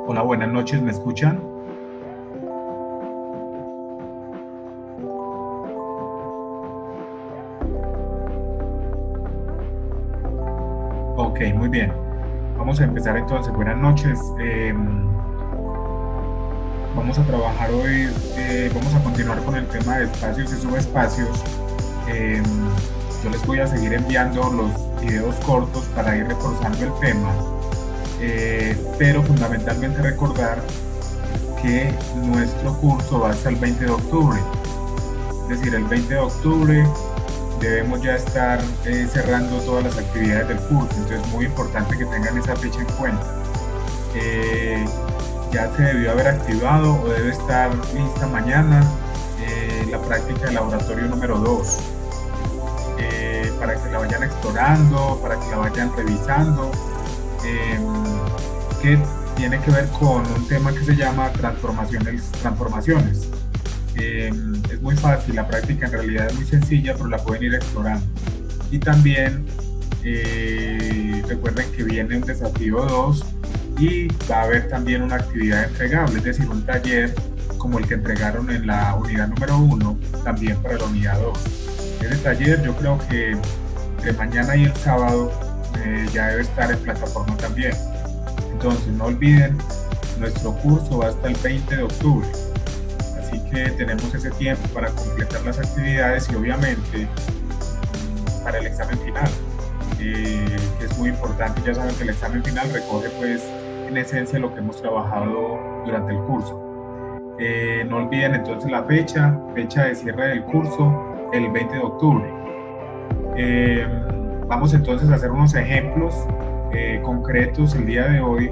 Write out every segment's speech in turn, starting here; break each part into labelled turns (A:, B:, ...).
A: Hola, buenas noches, ¿me escuchan? Ok, muy bien. Vamos a empezar entonces. Buenas noches. Vamos a trabajar hoy, vamos a continuar con el tema de espacios y subespacios. Em, yo les voy a seguir enviando los videos cortos para ir reforzando el tema, pero fundamentalmente recordar que nuestro curso va hasta el 20 de octubre. Es decir, el 20 de octubre debemos ya estar cerrando todas las actividades del curso, entonces es muy importante que tengan esa fecha en cuenta. Ya se debió haber activado o debe estar lista mañana la práctica de laboratorio número 2, para que la vayan explorando, para que la vayan revisando, que tiene que ver con un tema que se llama transformaciones. Es muy fácil, la práctica en realidad es muy sencilla, pero la pueden ir explorando. Y también recuerden que viene un desafío 2 y va a haber también una actividad entregable, es decir, un taller como el que entregaron en la unidad número 1, también para la unidad 2. Ese taller yo creo que entre mañana y el sábado ya debe estar en plataforma también. Entonces no olviden, nuestro curso va hasta el 20 de octubre. Así que tenemos ese tiempo para completar las actividades y obviamente para el examen final, que es muy importante. Ya saben que el examen final recoge pues en esencia lo que hemos trabajado durante el curso. No olviden entonces la fecha de cierre del curso, el 20 de octubre. Vamos entonces a hacer unos ejemplos concretos el día de hoy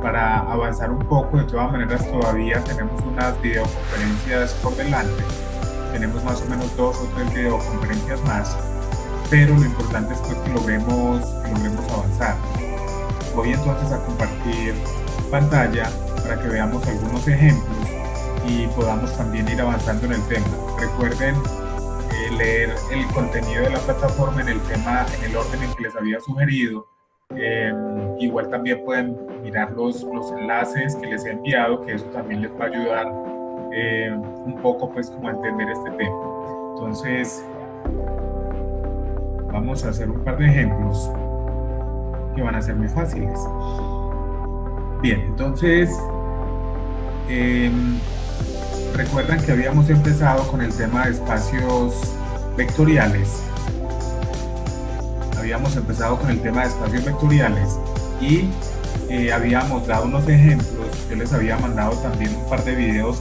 A: para avanzar un poco. De todas maneras todavía tenemos unas videoconferencias por delante, tenemos más o menos 2 o 3 videoconferencias más, pero lo importante es pues que logremos avanzar. Voy entonces a compartir pantalla para que veamos algunos ejemplos y podamos también ir avanzando en el tema. Recuerden leer el contenido de la plataforma en el tema, en el orden en que les había sugerido. Igual también pueden mirar los enlaces que les he enviado, que eso también les va a ayudar un poco pues como a entender este tema. Entonces vamos a hacer un par de ejemplos que van a ser muy fáciles. Bien, entonces recuerdan que habíamos empezado con el tema de espacios vectoriales. Y habíamos dado unos ejemplos. Yo les había mandado también un par de videos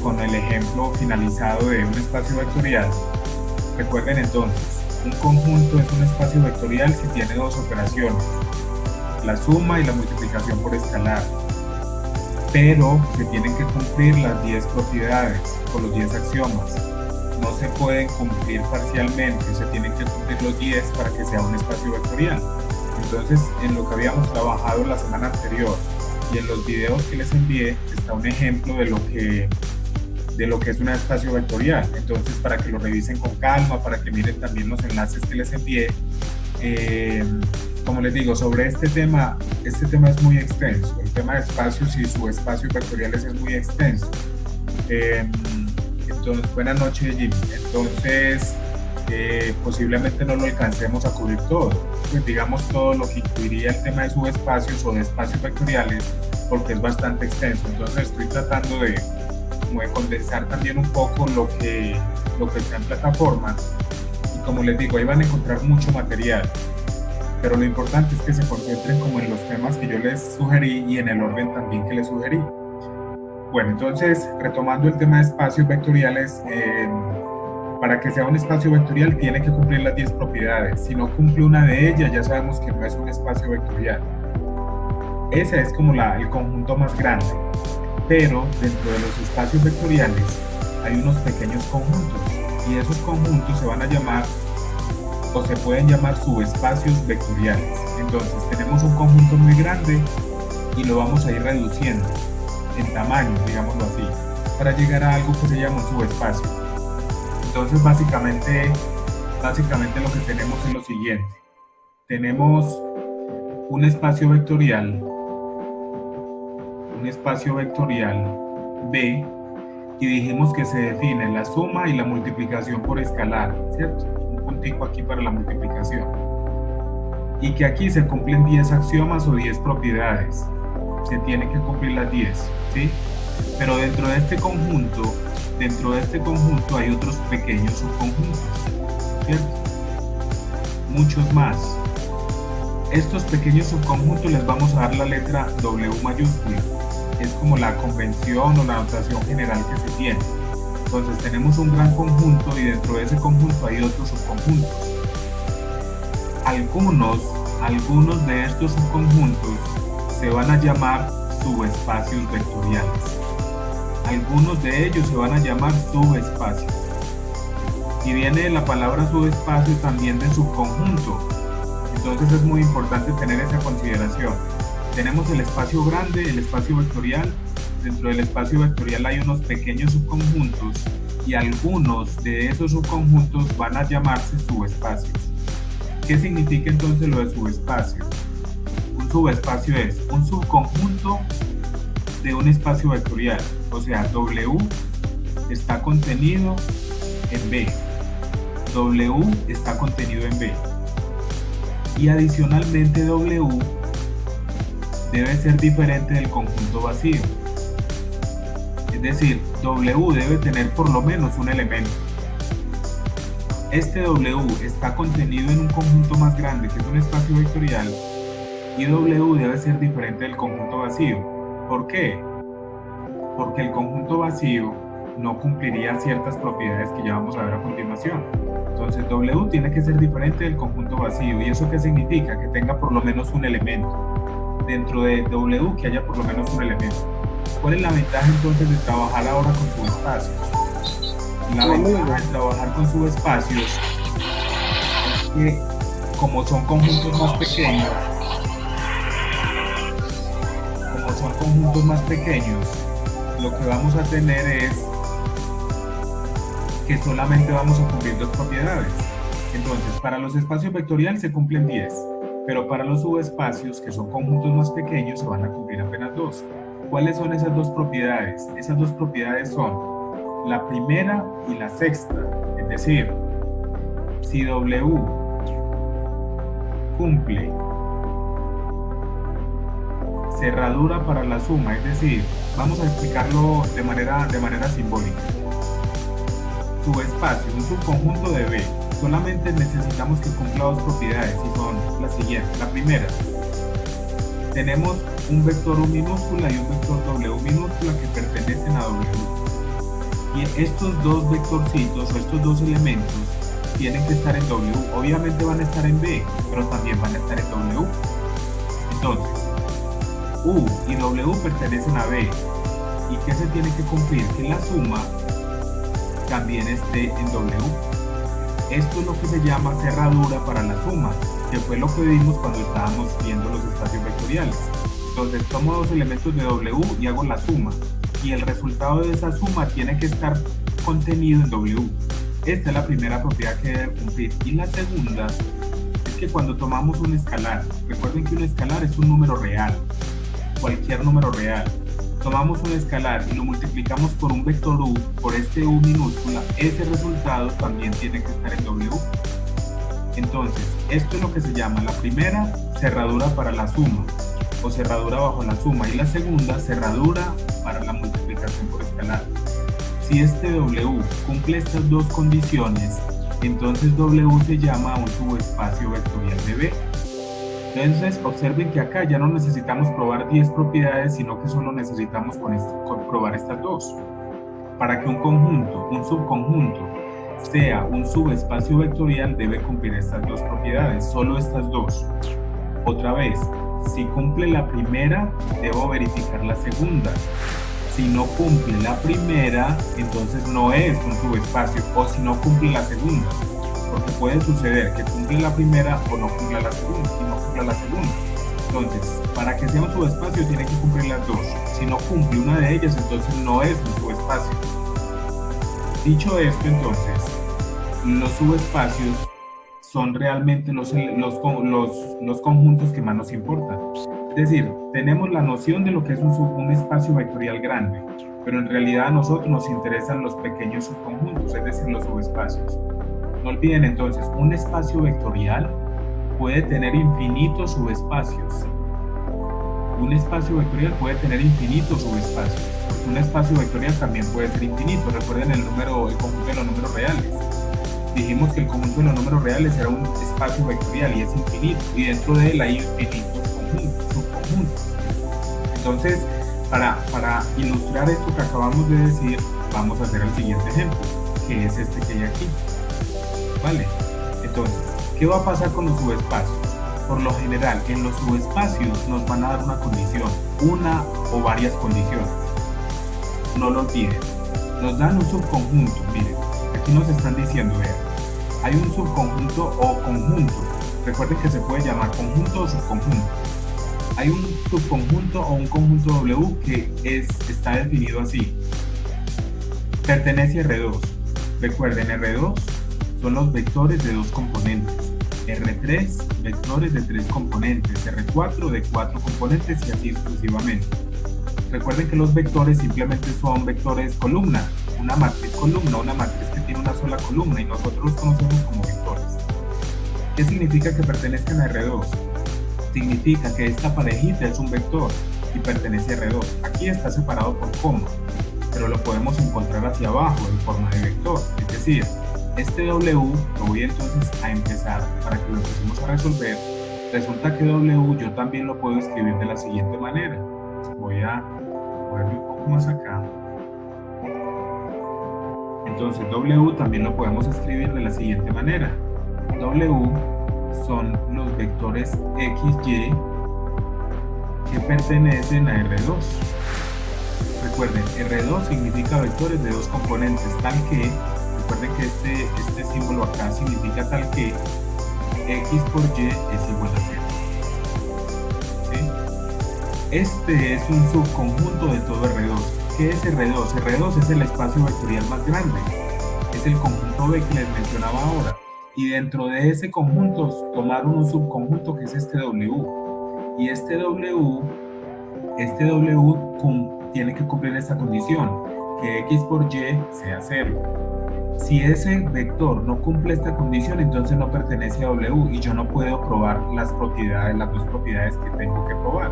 A: con el ejemplo finalizado de un espacio vectorial. Recuerden entonces, un conjunto es un espacio vectorial que tiene dos operaciones, la suma y la multiplicación por escalar, pero se tienen que cumplir las 10 propiedades o los 10 axiomas. No se pueden cumplir parcialmente, se tienen que cumplir los 10 para que sea un espacio vectorial. Entonces, en lo que habíamos trabajado la semana anterior y en los videos que les envié está un ejemplo de lo que es un espacio vectorial. Entonces, para que lo revisen con calma, para que miren también los enlaces que les envié. Como les digo, sobre este tema es muy extenso. El tema de espacios y subespacios vectoriales es muy extenso. Entonces, buenas noches, Jimmy. Entonces, posiblemente no lo alcancemos a cubrir todo. Pues digamos todo lo que incluiría el tema de subespacios o de espacios vectoriales, porque es bastante extenso. Entonces, estoy tratando de condensar también un poco lo que está en plataforma. Y como les digo, ahí van a encontrar mucho material. Pero lo importante es que se concentren como en los temas que yo les sugerí y en el orden también que les sugerí. Bueno, entonces, retomando el tema de espacios vectoriales, para que sea un espacio vectorial tiene que cumplir las 10 propiedades. Si no cumple una de ellas, ya sabemos que no es un espacio vectorial. Ese es como el conjunto más grande. Pero dentro de los espacios vectoriales hay unos pequeños conjuntos y esos conjuntos se van a llamar o se pueden llamar subespacios vectoriales. Entonces tenemos un conjunto muy grande y lo vamos a ir reduciendo en tamaño, digámoslo así, para llegar a algo que se llama un subespacio. Entonces básicamente lo que tenemos es lo siguiente: tenemos un espacio vectorial un espacio vectorial B y dijimos que se define la suma y la multiplicación por escalar, ¿cierto? Un puntico aquí para la multiplicación. Y que aquí se cumplen 10 axiomas o 10 propiedades. Se tienen que cumplir las 10, ¿sí? Pero dentro de este conjunto hay otros pequeños subconjuntos, ¿cierto? Muchos más. Estos pequeños subconjuntos les vamos a dar la letra W mayúscula. Es como la convención o la notación general que se tiene. Entonces tenemos un gran conjunto y dentro de ese conjunto hay otros subconjuntos. Algunos de estos subconjuntos se van a llamar subespacios vectoriales. Algunos de ellos se van a llamar subespacios. Y viene la palabra subespacio también de subconjunto. Entonces es muy importante tener esa consideración. Tenemos el espacio grande, el espacio vectorial. Dentro del espacio vectorial hay unos pequeños subconjuntos y algunos de esos subconjuntos van a llamarse subespacios. ¿Qué significa entonces lo de subespacio? Un subespacio es un subconjunto de un espacio vectorial, o sea, W está contenido en B, W está contenido en B, y adicionalmente W debe ser diferente del conjunto vacío, es decir, W debe tener por lo menos un elemento. Este W está contenido en un conjunto más grande, que es un espacio vectorial, y W debe ser diferente del conjunto vacío. ¿Por qué? Porque el conjunto vacío no cumpliría ciertas propiedades que ya vamos a ver a continuación. Entonces W tiene que ser diferente del conjunto vacío. ¿Y eso qué significa? Que tenga por lo menos un elemento. Dentro de W que haya por lo menos un elemento. ¿Cuál es la ventaja entonces de trabajar ahora con subespacios? La ventaja de trabajar con subespacios es que como son conjuntos más pequeños, lo que vamos a tener es que solamente vamos a cumplir dos propiedades. Entonces, para los espacios vectoriales se cumplen 10, pero para los subespacios, que son conjuntos más pequeños, se van a cumplir apenas 2. ¿Cuáles son esas dos propiedades? Esas dos propiedades son la primera y la sexta, es decir, si W cumple cerradura para la suma, es decir, vamos a explicarlo de manera simbólica. Subespacio, un subconjunto de B, solamente necesitamos que cumpla dos propiedades y son las siguientes. La primera, tenemos un vector U minúscula y un vector W minúscula que pertenecen a W. Y estos dos vectorcitos o estos dos elementos tienen que estar en W. Obviamente van a estar en B, pero también van a estar en W. Entonces, U y W pertenecen a B. ¿Y qué se tiene que cumplir? Que la suma también esté en W. Esto es lo que se llama cerradura para la suma, que fue lo que vimos cuando estábamos viendo los espacios vectoriales. Entonces tomo dos elementos de W y hago la suma, y el resultado de esa suma tiene que estar contenido en W. Esta es la primera propiedad que debe cumplir. Y la segunda es que cuando tomamos un escalar, recuerden que un escalar es un número real, cualquier número real. Tomamos un escalar y lo multiplicamos por un vector U, por este U minúscula, ese resultado también tiene que estar en W. Entonces, esto es lo que se llama la primera, cerradura para la suma, o cerradura bajo la suma, y la segunda, cerradura para la multiplicación por escalar. Si este W cumple estas dos condiciones, entonces W se llama un subespacio vectorial de B. Entonces observen que acá ya no necesitamos probar 10 propiedades, sino que solo necesitamos probar estas dos. Para que un conjunto, un subconjunto, sea un subespacio vectorial, debe cumplir estas dos propiedades, solo estas dos. Otra vez, si cumple la primera, debo verificar la segunda. Si no cumple la primera, entonces no es un subespacio, o si no cumple la segunda. Porque puede suceder que cumple la primera o no cumpla la segunda, y no cumpla la segunda. Entonces, para que sea un subespacio tiene que cumplir las dos. Si no cumple una de ellas, entonces no es un subespacio. Dicho esto, entonces, los subespacios son realmente los conjuntos que más nos importan. Es decir, tenemos la noción de lo que es un espacio vectorial grande, pero en realidad a nosotros nos interesan los pequeños subconjuntos, es decir, los subespacios. No olviden entonces, un espacio vectorial puede tener infinitos subespacios. Un espacio vectorial puede tener infinitos subespacios. Un espacio vectorial también puede ser infinito. Recuerden el conjunto de los números reales. Dijimos que el conjunto de los números reales era un espacio vectorial y es infinito, y dentro de él hay infinitos subconjuntos. Entonces, para ilustrar esto que acabamos de decir, vamos a hacer el siguiente ejemplo, que es este que hay aquí. ¿Vale? Entonces, ¿qué va a pasar con los subespacios? Por lo general, en los subespacios nos van a dar una condición, una o varias condiciones. No lo olviden. Nos dan un subconjunto, miren, aquí nos están diciendo, vean, hay un subconjunto o conjunto. Recuerden que se puede llamar conjunto o subconjunto. Hay un subconjunto o un conjunto W que está definido así. Pertenece a R2. Recuerden, R2 son los vectores de dos componentes. R3, vectores de 3 componentes. R4 de 4 componentes y así sucesivamente. Recuerden que los vectores simplemente son vectores columna. Una matriz columna, una matriz que tiene una sola columna y nosotros los conocemos como vectores. ¿Qué significa que pertenezcan a R2? Significa que esta parejita es un vector y pertenece a R2. Aquí está separado por coma, pero lo podemos encontrar hacia abajo en forma de vector. Es decir, este W lo voy entonces a empezar para que lo empecemos a resolver. Resulta que W yo también lo puedo escribir de la siguiente manera. Voy a moverme un poco más acá. Entonces W también lo podemos escribir de la siguiente manera. W son los vectores XY que pertenecen a R2. Recuerden, R2 significa vectores de dos componentes, tal que, recuerden que este símbolo acá significa tal que X por Y es igual a 0. ¿Sí? Este es un subconjunto de todo R2. ¿Qué es R2? R2 es el espacio vectorial más grande. Es el conjunto B que les mencionaba ahora. Y dentro de ese conjunto tomaron un subconjunto que es este W. Y este W tiene que cumplir esta condición, que X por Y sea 0. Si ese vector no cumple esta condición, entonces no pertenece a W y yo no puedo probar las dos propiedades que tengo que probar.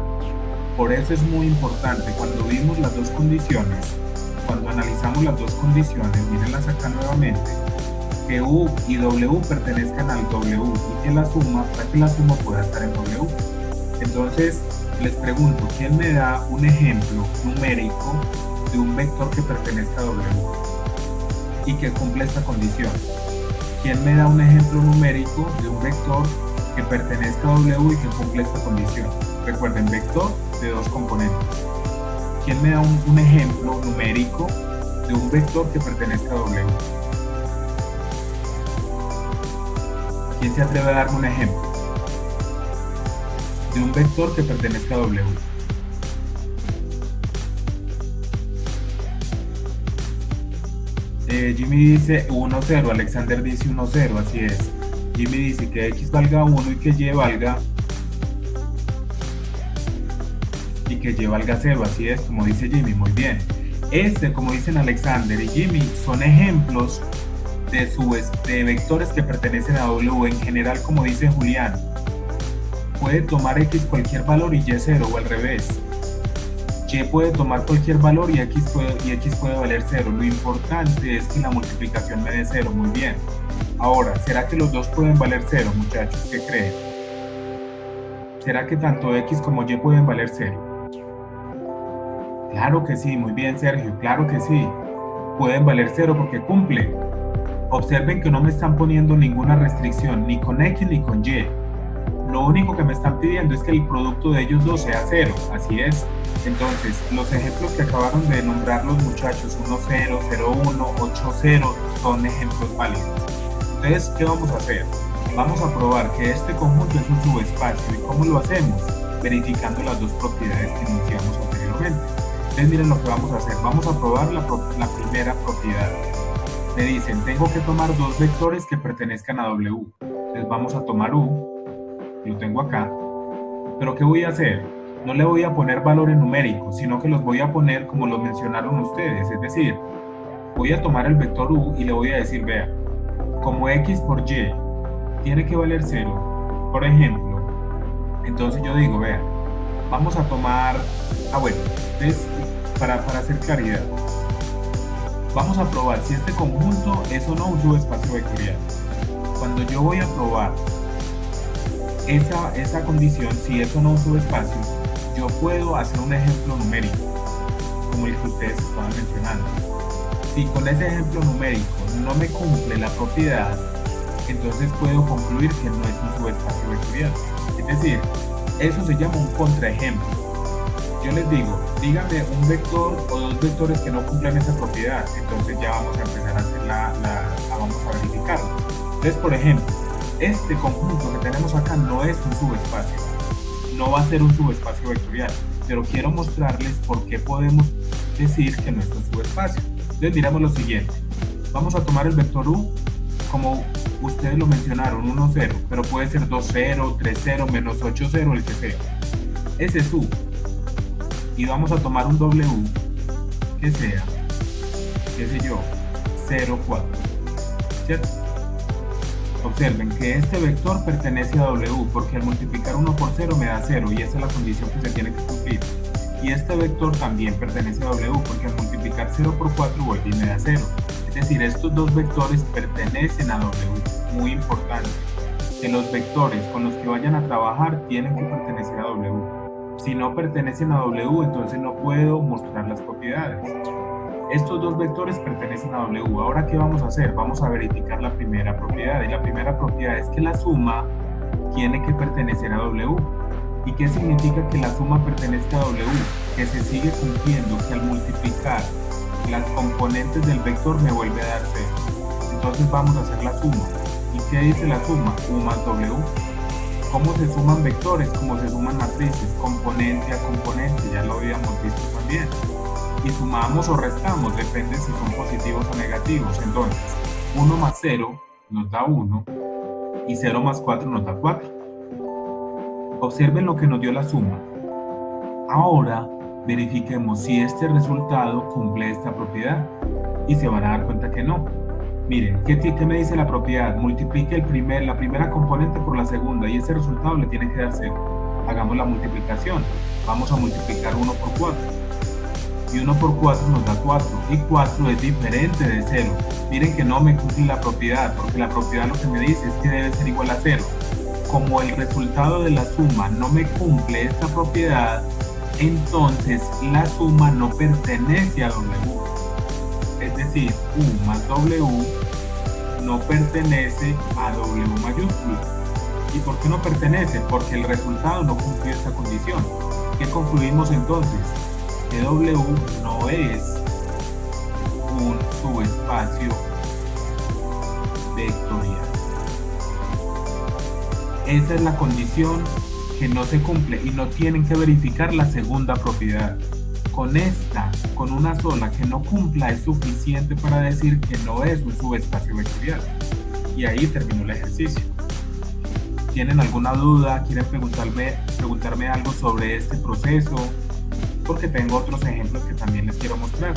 A: Por eso es muy importante, cuando vimos las dos condiciones, cuando analizamos las dos condiciones, mírenlas acá nuevamente, que U y W pertenezcan al W y que la suma, para que la suma pueda estar en W. Entonces, les pregunto, ¿quién me da un ejemplo numérico de un vector que pertenezca a W y que cumple esta condición? ¿Quién me da un ejemplo numérico de un vector que pertenezca a W y que cumple esta condición? Recuerden, vector de dos componentes. ¿Quién me da un ejemplo numérico de un vector que pertenezca a W? ¿Quién se atreve a darme un ejemplo de un vector que pertenezca a W? Jimmy dice 1, 0, Alexander dice 1, 0, así es. Jimmy dice que X valga 1 y que Y valga 0, así es, como dice Jimmy, muy bien. Como dicen Alexander y Jimmy, son ejemplos de vectores que pertenecen a W. En general, como dice Julián, puede tomar X cualquier valor y Y 0, o al revés. Y puede tomar cualquier valor y X puede valer 0. Lo importante es que la multiplicación me dé 0, muy bien. Ahora, ¿será que los dos pueden valer 0, muchachos? ¿Qué creen? ¿Será que tanto X como Y pueden valer 0? Claro que sí, muy bien, Sergio, claro que sí. Pueden valer 0 porque cumplen. Observen que no me están poniendo ninguna restricción, ni con X ni con Y. Lo único que me están pidiendo es que el producto de ellos dos sea 0, así es. Entonces, los ejemplos que acabaron de nombrar los muchachos, 1, 0, 0, 1, 8, 0, son ejemplos válidos. Entonces, ¿qué vamos a hacer? Vamos a probar que este conjunto es un subespacio. ¿Y cómo lo hacemos? Verificando las dos propiedades que enunciamos anteriormente. Entonces, miren lo que vamos a hacer. Vamos a probar la primera propiedad. Me dicen, tengo que tomar dos vectores que pertenezcan a W. Entonces, vamos a tomar U. Lo tengo acá. ¿Pero qué voy a hacer? no le voy a poner valores numéricos, sino que los voy a poner como lo mencionaron ustedes. Es decir, voy a tomar el vector u y le voy a decir, vea, como x por y tiene que valer 0, por ejemplo, entonces yo digo, vea, vamos a tomar, bueno, entonces, para hacer claridad, vamos a probar si este conjunto es o no un subespacio vectorial. Cuando yo voy a probar esa condición, si es o no un subespacio, yo puedo hacer un ejemplo numérico, como el que ustedes estaban mencionando. Si con ese ejemplo numérico no me cumple la propiedad, entonces puedo concluir que no es un subespacio vectorial. Es decir, eso se llama un contraejemplo. Yo les digo, díganme un vector o dos vectores que no cumplan esa propiedad, entonces ya vamos a empezar a hacer vamos a verificarlo. Entonces, por ejemplo, este conjunto que tenemos acá no es un subespacio, no va a ser un subespacio vectorial, pero quiero mostrarles por qué podemos decir que no es un subespacio. Entonces diremos lo siguiente, vamos a tomar el vector u como ustedes lo mencionaron, 1, 0, pero puede ser 2, 0, 3, 0, menos 8, 0, el que sea. Ese es u. Y vamos a tomar un w que sea, qué sé yo, 0, 4, ¿cierto? Observen que este vector pertenece a w, porque al multiplicar 1 por 0 me da 0, y esa es la condición que se tiene que cumplir. Y este vector también pertenece a w, porque al multiplicar 0 por 4 vuelve y me da 0. Es decir, estos dos vectores pertenecen a w. Muy importante, que los vectores con los que vayan a trabajar tienen que pertenecer a w. Si no pertenecen a w, entonces no puedo mostrar las propiedades. Estos dos vectores pertenecen a w. Ahora, ¿qué vamos a hacer? Vamos a verificar la primera propiedad. Y la primera propiedad es que la suma tiene que pertenecer a w. ¿Y qué significa que la suma pertenezca a w? Que se sigue cumpliendo, que al multiplicar las componentes del vector me vuelve a dar 0. Entonces vamos a hacer la suma. ¿Y qué dice la suma? U más w. ¿Cómo se suman vectores? Como se suman matrices, componente a componente, ya lo habíamos visto también. Y sumamos o restamos, depende si son positivos o negativos. Entonces, 1 más 0 nos da 1 y 0 más 4 nos da 4. Observen lo que nos dio la suma. Ahora verifiquemos si este resultado cumple esta propiedad y se van a dar cuenta que no. Miren, ¿qué me dice la propiedad? Multiplique la primera componente por la segunda y ese resultado le tiene que dar 0. Hagamos la multiplicación. Vamos a multiplicar 1 por 4. Y 1 por 4 nos da 4. Y 4 es diferente de 0. Miren que no me cumple la propiedad, porque la propiedad lo que me dice es que debe ser igual a 0. Como el resultado de la suma no me cumple esta propiedad, entonces la suma no pertenece a w. Es decir, u más w no pertenece a w mayúscula. ¿Y por qué no pertenece? Porque el resultado no cumplió esta condición. ¿Qué concluimos entonces? Que w no es un subespacio vectorial. Esa es la condición que no se cumple y no tienen que verificar la segunda propiedad. Con esta, con una sola que no cumpla, es suficiente para decir que no es un subespacio vectorial. Y ahí terminó el ejercicio. ¿Tienen alguna duda? ¿Quieren preguntarme algo sobre este proceso? Porque tengo otros ejemplos que también les quiero mostrar.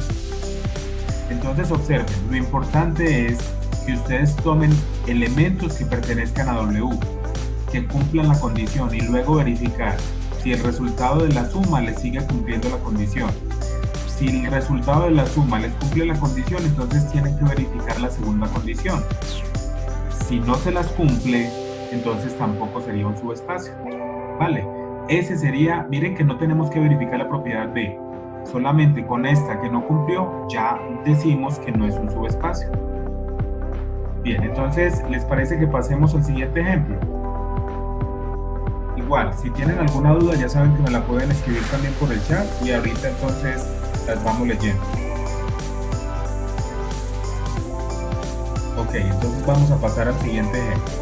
A: Entonces observen, lo importante es que ustedes tomen elementos que pertenezcan a w, que cumplan la condición y luego verificar si el resultado de la suma les sigue cumpliendo la condición. Si el resultado de la suma les cumple la condición, entonces tienen que verificar la segunda condición. Si no se las cumple, entonces tampoco sería un subespacio. ¿Vale? Ese sería, miren que no tenemos que verificar la propiedad B. Solamente con esta que no cumplió, ya decimos que no es un subespacio. Bien, entonces, ¿les parece que pasemos al siguiente ejemplo? Igual, si tienen alguna duda ya saben que me la pueden escribir también por el chat y ahorita entonces las vamos leyendo. Ok, entonces vamos a pasar al siguiente ejemplo.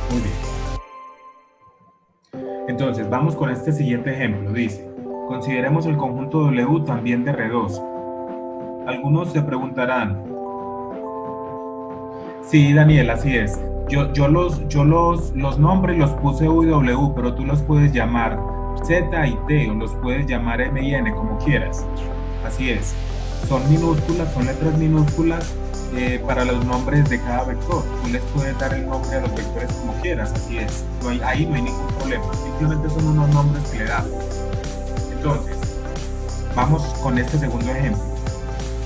A: Muy bien. Entonces, vamos con este siguiente ejemplo. Dice, consideremos el conjunto W también de R2. Algunos se preguntarán, sí, Daniel, así es. Los nombres los puse U y W, pero tú los puedes llamar Z y T o los puedes llamar M y N, como quieras. Así es. Son minúsculas, son letras minúsculas para los nombres de cada vector. Tú les puedes dar el nombre a los vectores como quieras, así es. Ahí no hay ningún problema. Simplemente son unos nombres que le damos. Entonces, vamos con este segundo ejemplo.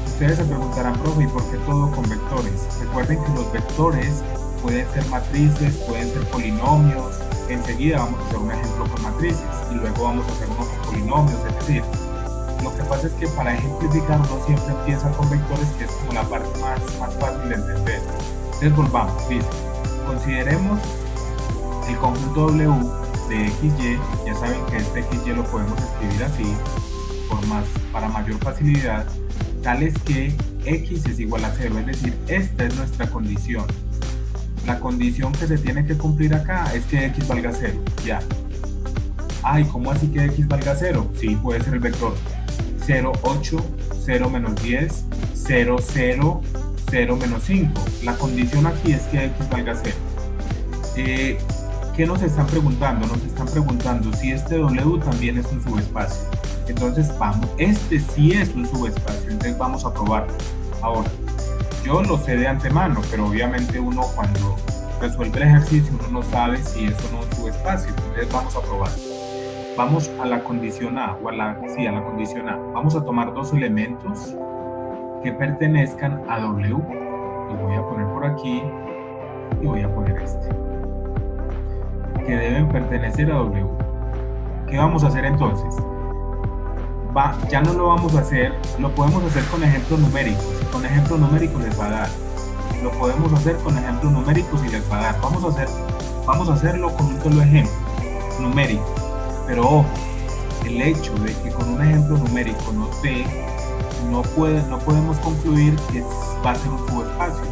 A: Ustedes se preguntarán, profe, ¿y por qué todo con vectores? Recuerden que los vectores pueden ser matrices, pueden ser polinomios. Enseguida vamos a hacer un ejemplo con matrices y luego vamos a hacer uno con polinomios, es decir, lo que pasa es que para ejemplificar uno siempre empieza con vectores, que es como la parte más fácil de entender. Entonces volvamos, dice, consideremos el conjunto W de XY, ya saben que este XY lo podemos escribir así, para mayor facilidad, tal es que X es igual a 0, es decir, esta es nuestra condición. La condición que se tiene que cumplir acá es que X valga 0, ya. Ay, ¿cómo así que X valga 0? Sí, puede ser el vector 0, 8, 0, menos 10, 0, 0, 0, menos 5. La condición aquí es que X valga 0. ¿Qué nos están preguntando? Nos están preguntando si este W también es un subespacio. Entonces vamos, este sí es un subespacio, entonces vamos a probarlo. Ahora, yo lo sé de antemano, pero obviamente uno cuando resuelve el ejercicio uno no sabe si eso no es un subespacio, entonces vamos a probarlo. Vamos a la condición A, o a la condición A. Vamos a tomar dos elementos que pertenezcan a W. Los voy a poner por aquí y voy a poner este. Que deben pertenecer a W. ¿Qué vamos a hacer entonces? Ya no lo vamos a hacer, lo podemos hacer con ejemplos numéricos. Y con ejemplos numéricos les va a dar. Lo podemos hacer con ejemplos numéricos y les va a dar. Vamos a hacerlo con un solo ejemplo numérico. Pero ojo, el hecho de que con un ejemplo numérico nos dé, no podemos concluir que va a ser un subespacio.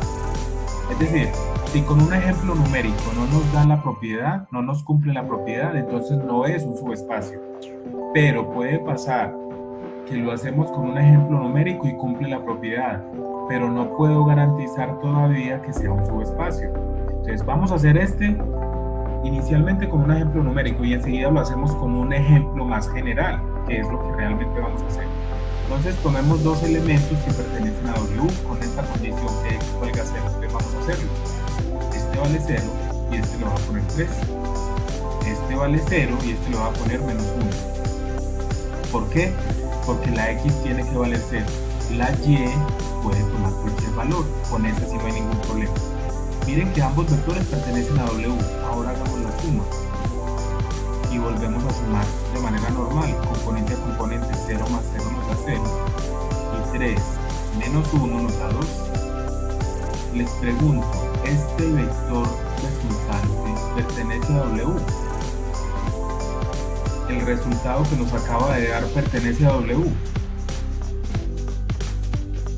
A: Es decir, si con un ejemplo numérico no nos da la propiedad, no nos cumple la propiedad, entonces no es un subespacio. Pero puede pasar que lo hacemos con un ejemplo numérico y cumple la propiedad, pero no puedo garantizar todavía que sea un subespacio. Entonces vamos a hacer inicialmente con un ejemplo numérico y enseguida lo hacemos con un ejemplo más general, que es lo que realmente vamos a hacer. Entonces tomemos dos elementos que pertenecen a W con esta condición que X valga 0. Entonces vamos a hacerlo. Este vale 0 y este le va a poner 3. Este vale 0 y este le va a poner menos 1. ¿Por qué? Porque la X tiene que valer 0. La Y puede tomar cualquier valor. Con esa sí no hay ningún problema. Miren que ambos vectores pertenecen a W. Ahora hagamos la suma. Y volvemos a sumar de manera normal. Componente a componente, 0 más 0 nos da 0. Y 3 menos 1 nos da 2. Les pregunto, ¿este vector resultante pertenece a W? El resultado que nos acaba de dar pertenece a W.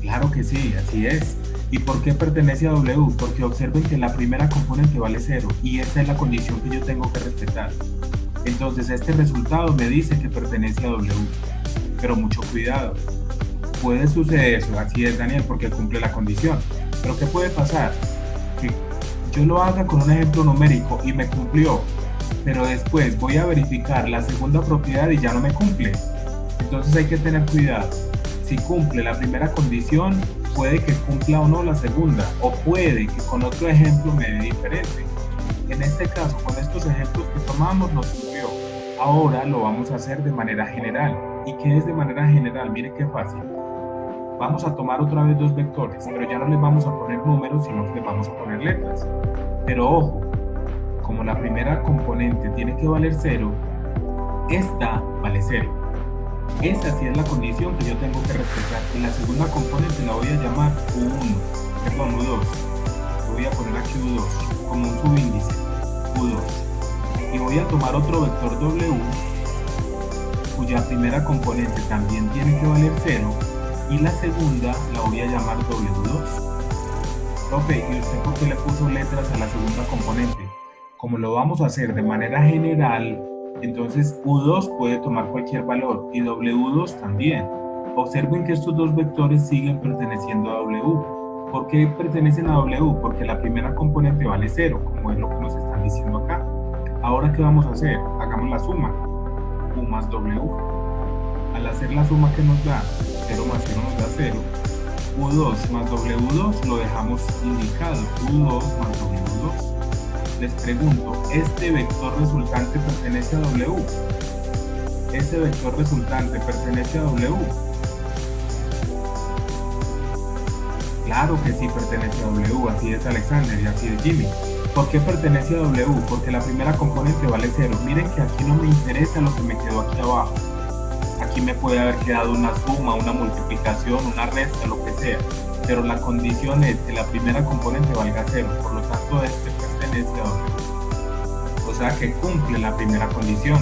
A: Claro que sí, así es. ¿Y por qué pertenece a W? Porque observen que la primera componente vale 0 y esta es la condición que yo tengo que respetar. Entonces este resultado me dice que pertenece a W. Pero mucho cuidado. Puede suceder eso, así es, Daniel, porque cumple la condición. Pero ¿qué puede pasar? Que yo lo haga con un ejemplo numérico y me cumplió, pero después voy a verificar la segunda propiedad y ya no me cumple. Entonces hay que tener cuidado. Si cumple la primera condición, puede que cumpla o no la segunda, o puede que con otro ejemplo me dé diferente. En este caso, con estos ejemplos que tomamos, nos cumplió. Ahora lo vamos a hacer de manera general. ¿Y qué es de manera general? Miren qué fácil. Vamos a tomar otra vez dos vectores, pero ya no les vamos a poner números, sino que les vamos a poner letras. Pero ojo, como la primera componente tiene que valer 0, esta vale 0. Esa sí es la condición que yo tengo que respetar. Y la segunda componente la voy a llamar U1, perdón, U2. Le voy a poner aquí U2 como un subíndice, U2. Y voy a tomar otro vector W, cuya primera componente también tiene que valer 0, y la segunda la voy a llamar W2. Profe, ¿y usted por qué le puso letras a la segunda componente? Como lo vamos a hacer de manera general, entonces U2 puede tomar cualquier valor y W2 también. Observen que estos dos vectores siguen perteneciendo a W. ¿Por qué pertenecen a W? Porque la primera componente vale 0, como es lo que nos están diciendo acá. Ahora, ¿qué vamos a hacer? Hagamos la suma. U más W. Al hacer la suma, ¿qué nos da? 0 más 0 nos da 0. U2 más W2 lo dejamos indicado. U2 más W2. Les pregunto, ¿este vector resultante pertenece a W? ¿Ese vector resultante pertenece a W? Claro que sí pertenece a W, así es Alexander y así es Jimmy. ¿Por qué pertenece a W? Porque la primera componente vale 0. Miren que aquí no me interesa lo que me quedó aquí abajo. Aquí me puede haber quedado una suma, una multiplicación, una resta, lo que sea. Pero la condición es que la primera componente valga 0. Por lo tanto, este pertenece a W. O sea que cumple la primera condición.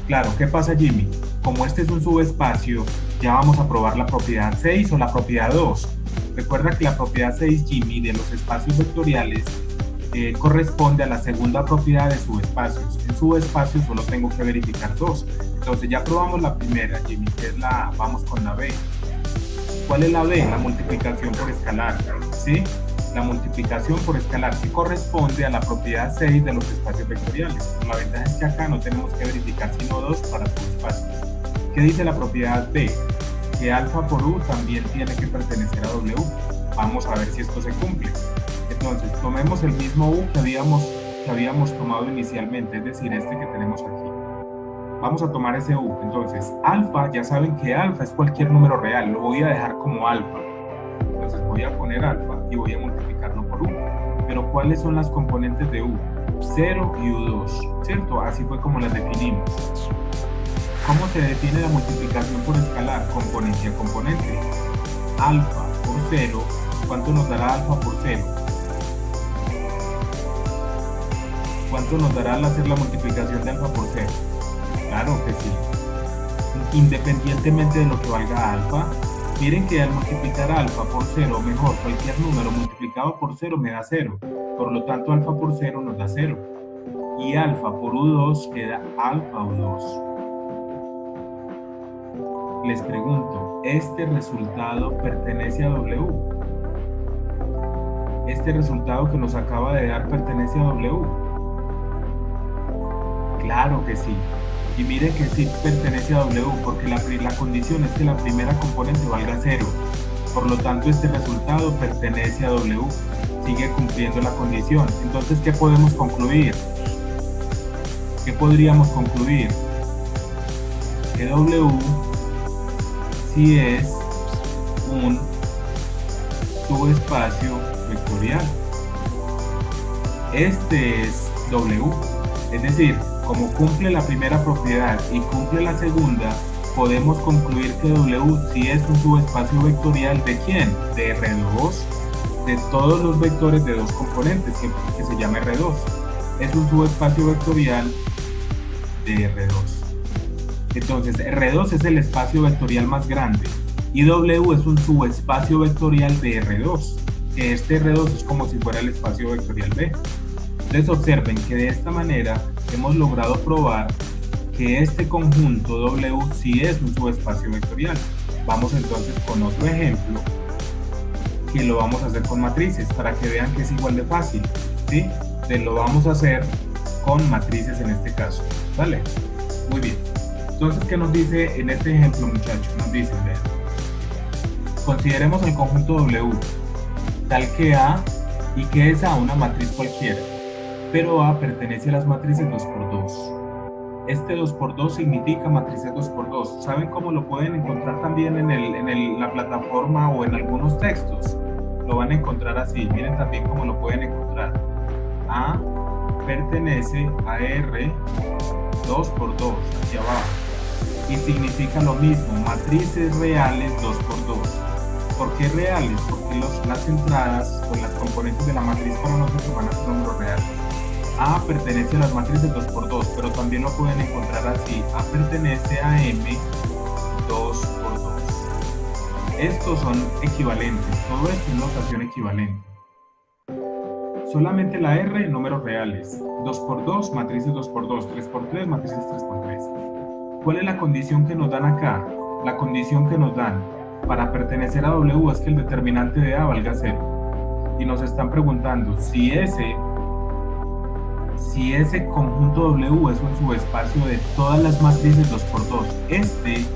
A: Claro, ¿qué pasa, Jimmy? Como este es un subespacio, ya vamos a probar la propiedad 6 o la propiedad 2. Recuerda que la propiedad 6, Jimmy, de los espacios vectoriales corresponde a la segunda propiedad de subespacios. En subespacios solo tengo que verificar 2. Entonces ya probamos la primera, Jimmy, que es la A. Vamos con la B. ¿Cuál es la B? La multiplicación por escalar, ¿sí? La multiplicación por escalar, que corresponde a la propiedad 6 de los espacios vectoriales. La ventaja es que acá no tenemos que verificar sino 2 para subespacios. ¿Qué dice la propiedad B? Que alfa por U también tiene que pertenecer a W. Vamos a ver si esto se cumple. Entonces, tomemos el mismo U que habíamos tomado inicialmente, es decir, este que tenemos aquí. Vamos a tomar ese U. Entonces, alfa, ya saben que alfa es cualquier número real, lo voy a dejar como alfa. Entonces voy a poner alfa y voy a multiplicarlo por U. Pero ¿cuáles son las componentes de U? 0 y U2, ¿cierto? Así fue como las definimos. ¿Cómo se define la multiplicación por escalar? Componente a componente. Alfa por 0, ¿cuánto nos dará alfa por 0? ¿Cuánto nos dará al hacer la multiplicación de alfa por 0? Claro que sí. Independientemente de lo que valga alfa, miren que al multiplicar alfa por 0, o mejor, cualquier número multiplicado por 0 me da 0. Por lo tanto, alfa por 0 nos da 0. Y alfa por U2 queda alfa U2. Les pregunto, ¿este resultado pertenece a W? ¿Este resultado que nos acaba de dar pertenece a W? Claro que sí. Y miren que sí pertenece a W porque la condición es que la primera componente valga 0. Por lo tanto, este resultado pertenece a W. Sigue cumpliendo la condición. Entonces, ¿qué podemos concluir? ¿Qué podríamos concluir? Que W sí es un subespacio vectorial. Este es W. Es decir, como cumple la primera propiedad y cumple la segunda, podemos concluir que W sí es un subespacio vectorial ¿de quién? De R2, de todos los vectores de dos componentes, que se llama R2. Es un subespacio vectorial de R2. Entonces, R2 es el espacio vectorial más grande y W es un subespacio vectorial de R2, que este R2 es como si fuera el espacio vectorial B. Entonces observen que de esta manera hemos logrado probar que este conjunto W sí es un subespacio vectorial. Vamos entonces con otro ejemplo que lo vamos a hacer con matrices para que vean que es igual de fácil, ¿sí? Lo vamos a hacer con matrices en este caso, ¿vale? Muy bien. Entonces, ¿qué nos dice en este ejemplo, muchachos? Nos dice, vean, consideremos el conjunto W tal que A y que es A una matriz cualquiera, pero A pertenece a las matrices 2×2. Este 2×2 significa matrices 2×2. ¿Saben cómo lo pueden encontrar también en la plataforma o en algunos textos? Lo van a encontrar así. Miren también cómo lo pueden encontrar. A pertenece a R 2×2 hacia abajo. Y significa lo mismo, matrices reales 2×2. ¿Por qué reales? Porque las entradas o las componentes de la matriz para nosotros van a ser números reales. A pertenece a las matrices 2×2, pero también lo pueden encontrar así. A pertenece a M 2×2. Estos son equivalentes, todo esto es notación equivalente. Solamente la R, números reales. 2×2, matrices 2×2. 3×3, matrices 3×3. ¿Cuál es la condición que nos dan acá? La condición que nos dan para pertenecer a W es que el determinante de A valga 0. Y nos están preguntando si ese conjunto W es un subespacio de todas las matrices 2×2. Este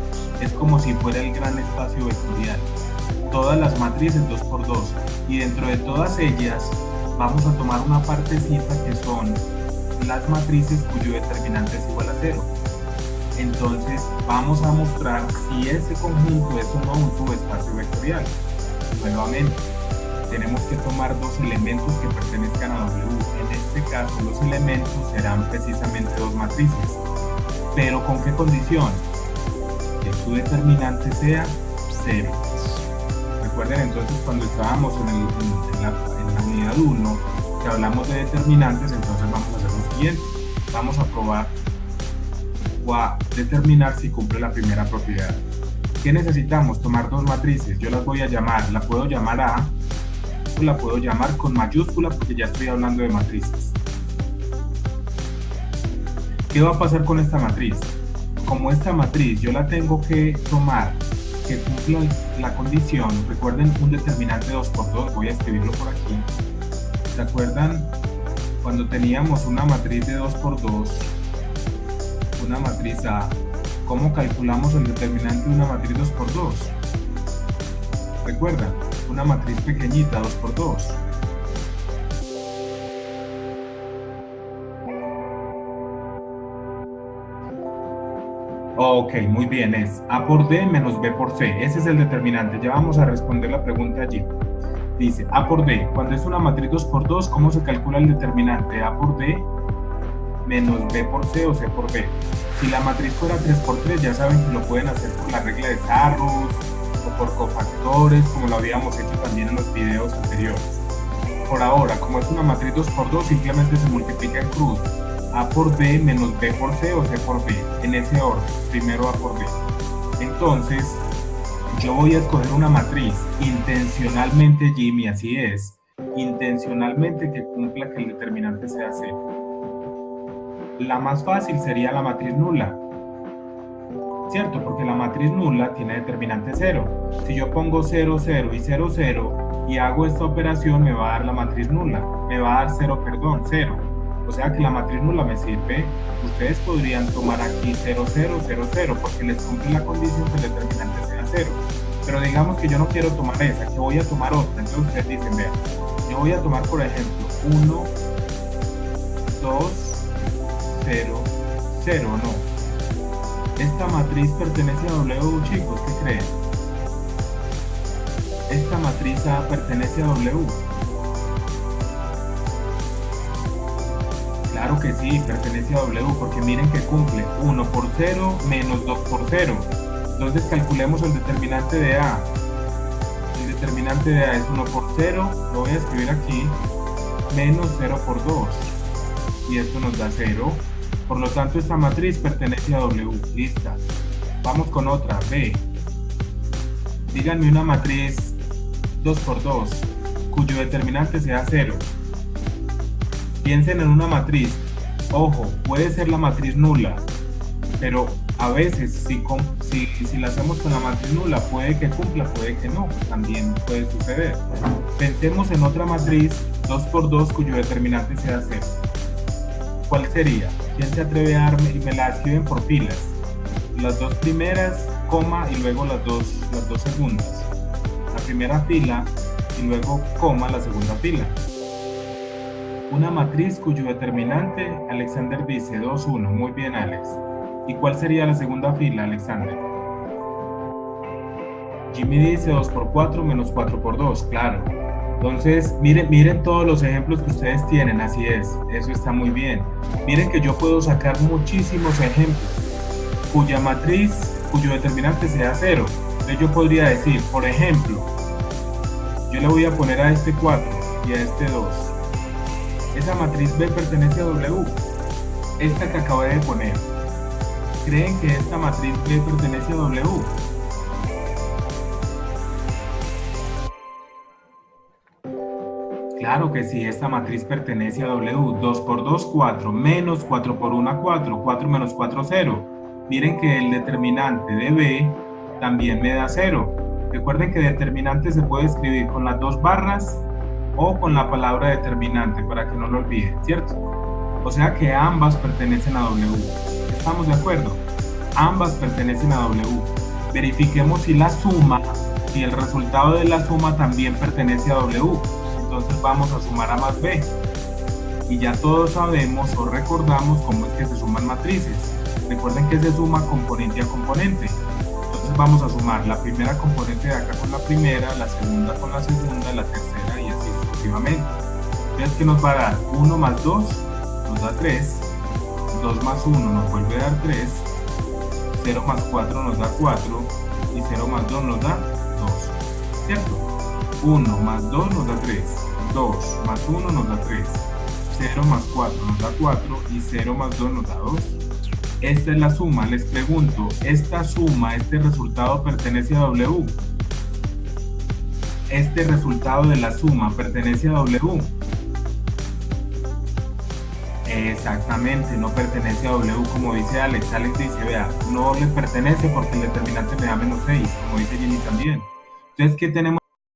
A: es como si fuera el gran espacio vectorial. Todas las matrices 2×2. Y dentro de todas ellas vamos a tomar una partecita que son las matrices cuyo determinante es igual a 0. Entonces vamos a mostrar si ese conjunto es o no un subespacio vectorial. Nuevamente, tenemos que tomar dos elementos que pertenezcan a W. En este caso, los elementos serán precisamente dos matrices. ¿Pero con qué condición? Que su determinante sea 0. Recuerden entonces cuando estábamos en la unidad 1, que hablamos de determinantes, entonces vamos a hacer lo siguiente. Vamos a probar o a determinar si cumple la primera propiedad. ¿Qué necesitamos? Tomar dos matrices. Yo las voy a llamar, la puedo llamar A, o la puedo llamar con mayúscula porque ya estoy hablando de matrices. ¿Qué va a pasar con esta matriz? Como esta matriz yo la tengo que tomar que cumpla la condición, recuerden un determinante 2×2, voy a escribirlo por aquí. ¿Se acuerdan cuando teníamos una matriz de 2×2? Una matriz A, ¿cómo calculamos el determinante de una matriz 2×2? ¿Recuerdan? Una matriz pequeñita 2×2. Ok, muy bien, es A por D menos B por C. Ese es el determinante. Ya vamos a responder la pregunta allí. Dice A por D. Cuando es una matriz 2×2, ¿cómo se calcula el determinante? A por D menos B por C o C por B. Si la matriz fuera 3×3, ya saben que lo pueden hacer por la regla de Sarrus o por cofactores, como lo habíamos hecho también en los videos anteriores. Por ahora, como es una matriz 2×2, simplemente se multiplica en cruz. A por B menos B por C o C por B, en ese orden, primero A por B. Entonces, yo voy a escoger una matriz intencionalmente, Jimmy, así es, intencionalmente que cumpla que el determinante sea 0. La más fácil sería la matriz nula, ¿cierto? Porque la matriz nula tiene determinante 0. Si yo pongo 0, 0 y 0, 0 y hago esta operación, me va a dar la matriz nula, me va a dar 0, 0. O sea que la matriz nula me sirve. Ustedes podrían tomar aquí 0, 0, 0, 0 porque les cumple la condición que el determinante sea 0. Pero digamos que yo no quiero tomar esa, que voy a tomar otra. Entonces ustedes dicen, vean, yo voy a tomar por ejemplo 1, 2, 0, 0, no. Esta matriz pertenece a W, chicos, ¿qué creen? Esta matriz A pertenece a W. Claro que sí, pertenece a W, porque miren que cumple 1 por 0 menos 2 por 0. Entonces calculemos el determinante de A. El determinante de A es 1 por 0, lo voy a escribir aquí, menos 0 por 2. Y esto nos da 0. Por lo tanto, esta matriz pertenece a W. Lista. Vamos con otra, B. Díganme una matriz 2×2, cuyo determinante sea 0. Piensen en una matriz. Ojo, puede ser la matriz nula, pero a veces si la hacemos con la matriz nula, puede que cumpla, puede que no, también puede suceder. Pensemos en otra matriz 2×2 cuyo determinante sea 0. ¿Cuál sería? ¿Quién se atreve a darme? Y me la escriben por filas. Las dos primeras, coma, y luego las dos segundas. La primera fila y luego coma la segunda fila. Una matriz cuyo determinante, Alexander dice 2, 1. Muy bien, Alex. ¿Y cuál sería la segunda fila, Alexander? Jimmy dice 2×4 menos 4×2, claro. Entonces, miren todos los ejemplos que ustedes tienen, así es, eso está muy bien. Miren que yo puedo sacar muchísimos ejemplos cuya matriz, cuyo determinante sea 0. Entonces yo podría decir, por ejemplo, yo le voy a poner a este 4 y a este 2. Esa matriz B pertenece a W. Esta que acabé de poner. ¿Creen que esta matriz B pertenece a W? Claro que sí, esta matriz pertenece a W. 2×2, 4, menos 4×1, 4, 4 menos 4, 0. Miren que el determinante de B también me da 0. Recuerden que determinante se puede escribir con las dos barras o con la palabra determinante para que no lo olviden, ¿cierto? O sea que ambas pertenecen a W. ¿Estamos de acuerdo? Ambas pertenecen a W. Verifiquemos si la suma, si el resultado de la suma también pertenece a W. Entonces vamos a sumar a más B. Y ya todos sabemos o recordamos cómo es que se suman matrices. Recuerden que se suma componente a componente. Entonces vamos a sumar la primera componente de acá con la primera, la segunda con la segunda, la tercera y así sucesivamente. Entonces, ¿qué nos va a dar? 1 más 2 nos da 3, 2 más 1 nos vuelve a dar 3, 0 más 4 nos da 4 y 0 más 2 nos da 2, ¿cierto? 1 más 2 nos da 3, 2 más 1 nos da 3, 0 más 4 nos da 4 y 0 más 2 nos da 2. Esta es la suma. Les pregunto, ¿esta suma, este resultado pertenece a W? ¿Este resultado de la suma pertenece a W? Exactamente, no pertenece a W como dice Alex. Alex dice, vea, no le pertenece porque el determinante me da -6, como dice Jimmy también. Entonces, ¿qué tenemos?